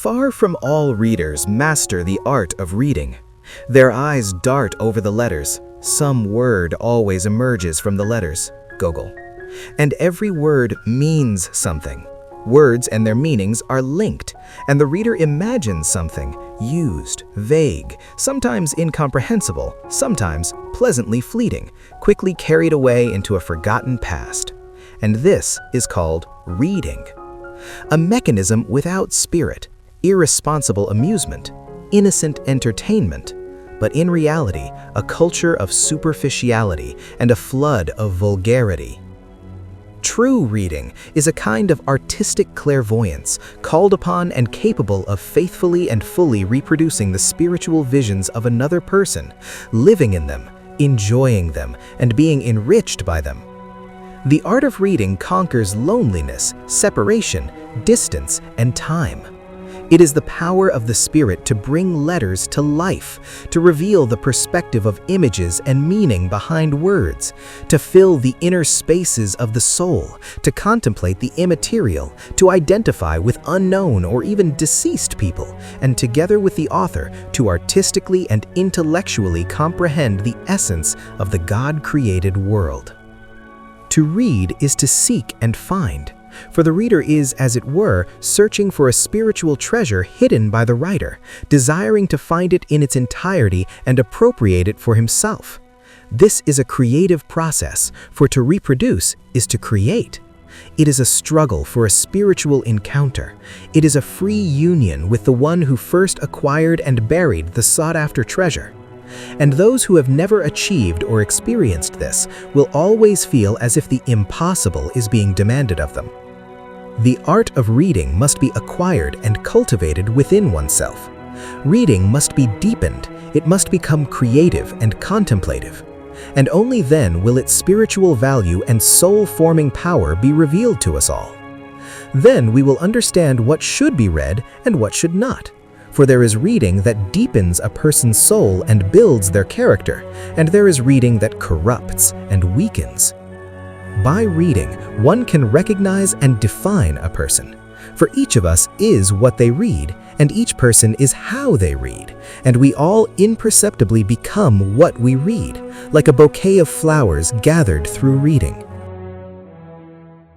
Far from all readers master the art of reading. Their eyes dart over the letters. Some word always emerges from the letters. Gogol. And every word means something. Words and their meanings are linked, and the reader imagines something, used, vague, sometimes incomprehensible, sometimes pleasantly fleeting, quickly carried away into a forgotten past. And this is called reading. A mechanism without spirit, irresponsible amusement, innocent entertainment, but in reality, a culture of superficiality and a flood of vulgarity. True reading is a kind of artistic clairvoyance, called upon and capable of faithfully and fully reproducing the spiritual visions of another person, living in them, enjoying them, and being enriched by them. The art of reading conquers loneliness, separation, distance, and time. It is the power of the Spirit to bring letters to life, to reveal the perspective of images and meaning behind words, to fill the inner spaces of the soul, to contemplate the immaterial, to identify with unknown or even deceased people, and together with the author, to artistically and intellectually comprehend the essence of the God-created world. To read is to seek and find. For the reader is, as it were, searching for a spiritual treasure hidden by the writer, desiring to find it in its entirety and appropriate it for himself. This is a creative process, for to reproduce is to create. It is a struggle for a spiritual encounter. It is a free union with the one who first acquired and buried the sought-after treasure. And those who have never achieved or experienced this will always feel as if the impossible is being demanded of them. The art of reading must be acquired and cultivated within oneself. Reading must be deepened, it must become creative and contemplative. And only then will its spiritual value and soul-forming power be revealed to us all. Then we will understand what should be read and what should not. For there is reading that deepens a person's soul and builds their character, and there is reading that corrupts and weakens. By reading, one can recognize and define a person. For each of us is what they read, and each person is how they read, and we all imperceptibly become what we read, like a bouquet of flowers gathered through reading.